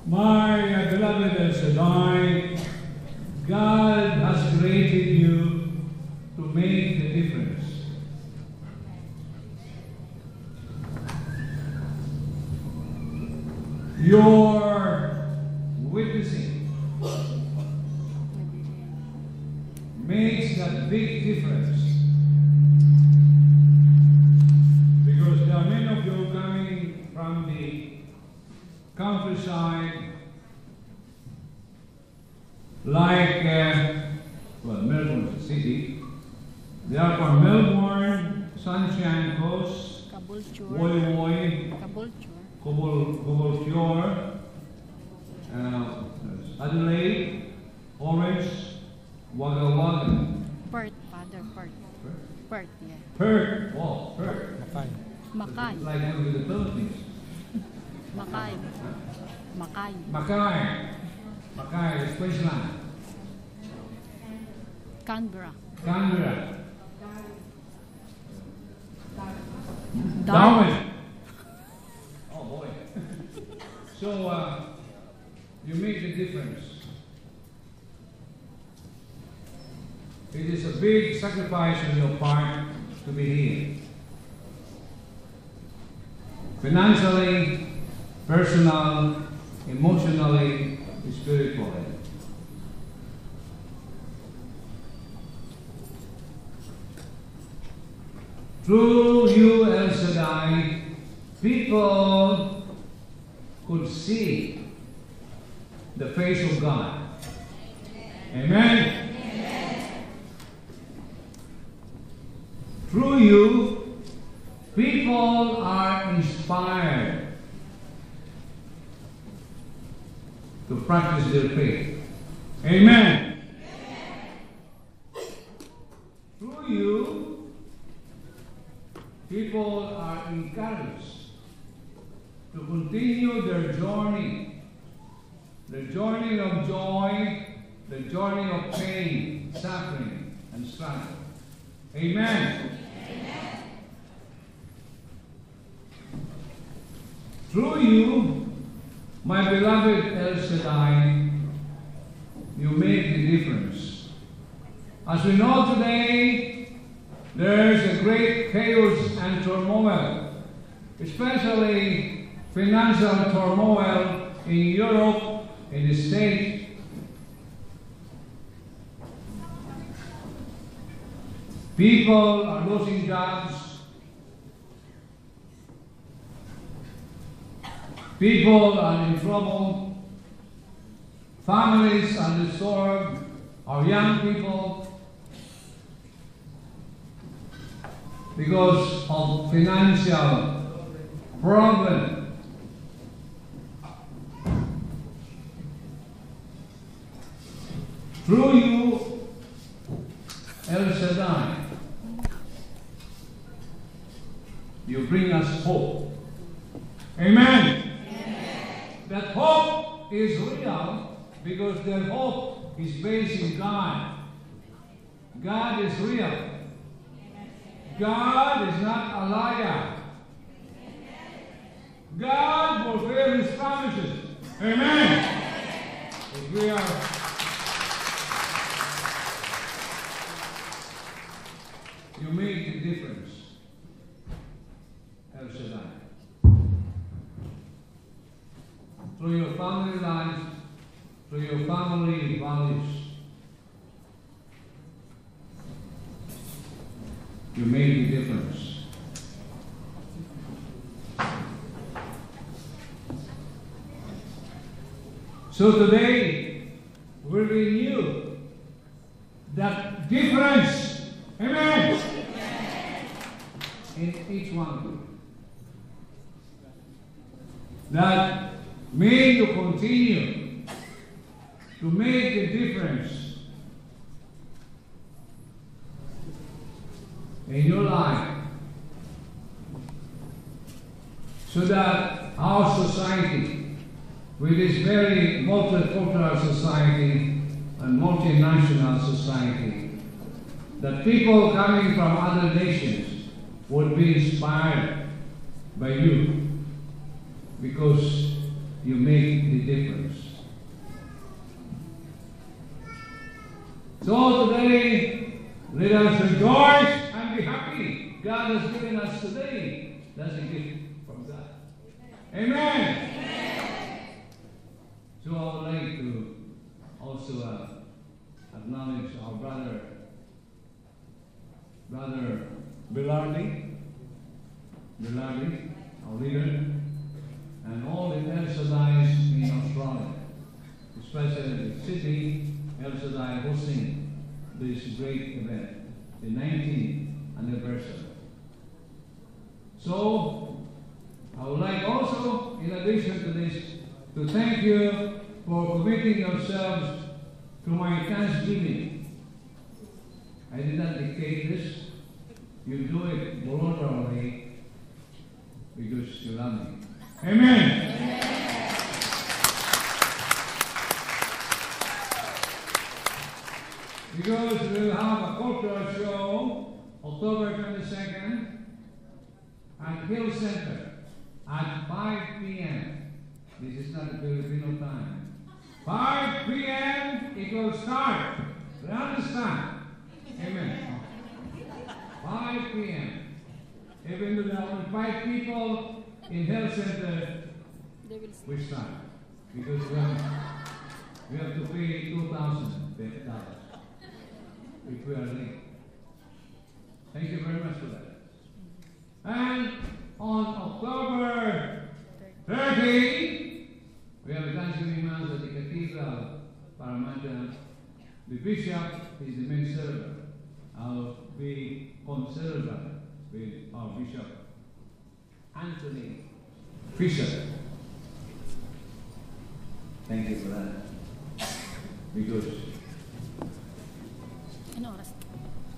My beloved El Shaddai, God has created you to make the difference. Your witnessing makes that big difference. Because there are many of you coming from the countryside, like, Melbourne is a city. They are from Melbourne, Sunshine Coast, Woy Woy, Caboolture, Adelaide, Orange, Wagga Wagga. Perth, Father, Perth. Perth, yeah. Perth, oh, Perth. Mackay. Like one of the Philippines. Mackay. Mackay. Mackay. Mackay is Queensland. Canberra. Canberra. Darwin. Oh boy. So, you make the difference. It is a big sacrifice on your part to be here. Financially, personal, emotionally, spiritually. Through you, El Shaddai, people could see the face of God. Amen? Through you, people are inspired to practice their faith. Amen. Through you, people are encouraged to continue their journey, the journey of joy, the journey of pain, suffering, and struggle. Amen. Through you, my beloved El Shaddai, you make the difference. As we know today, there's a great chaos and turmoil, especially financial turmoil in Europe, in the States. People are losing jobs. People are in trouble. Families are disturbed. Our young people, because of financial problem. Through you, El Shaddai, you bring us hope. Amen. That hope is real because that hope is based in God. God is real. God is not a liar. God will fulfill His promises. Amen. If we are you make the difference, El Shaddai. Through your family life, through your family values, you make the difference. So today, we renew that difference, amen, in each one of you. That may you continue to make a difference in your life so that our society, with this very multicultural society and multinational society, that people coming from other nations would be inspired by you, because you make the difference. So today, let us rejoice and be happy. God has given us today. That's a gift from God. Amen. So I would like to also acknowledge our brother Bilardi, our leader, and all the El Shaddais in Australia, especially Sydney, El Shaddai hosting this great event, the 19th anniversary. So, I would like also, in addition to this, to thank you for committing yourselves to my Thanksgiving. I did not dictate this. You do it voluntarily because you love me. Amen. Because we'll have a cultural show October 22nd at Hill Center at 5 p.m. This is not Filipino time. 5 p.m. it will start. You understand? Amen. 5 p.m. Even though there are only 5 people in Hill Center, we start. Because we have to pay $2,000 if we are late. Thank you very much for that. And on October 30, we have a Thanksgiving Mass at the Cathedral, Parramatta. The bishop is the main server. I'll be concerned with our Bishop Anthony Fisher. Thank you for that. Because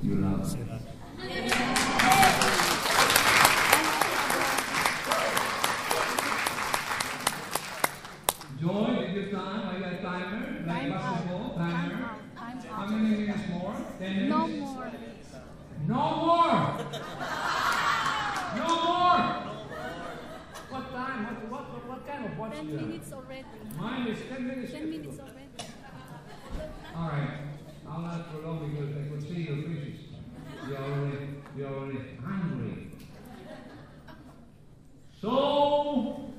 you love me. Joy, did you time? Are you a timer? Like basketball? Timer? How many minutes more? 10 minutes? No more. No more! No more! What time? What kind of watch 10 do you have? minutes already. Mine is 10 minutes. 10 minutes already. All right. I'll not prolong because I could see your faces. You're already hungry. So,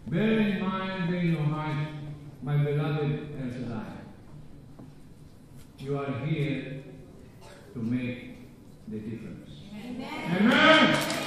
bear in mind, bear in your heart, my beloved El Shaddai. You are here to make the difference. Amen. Amen.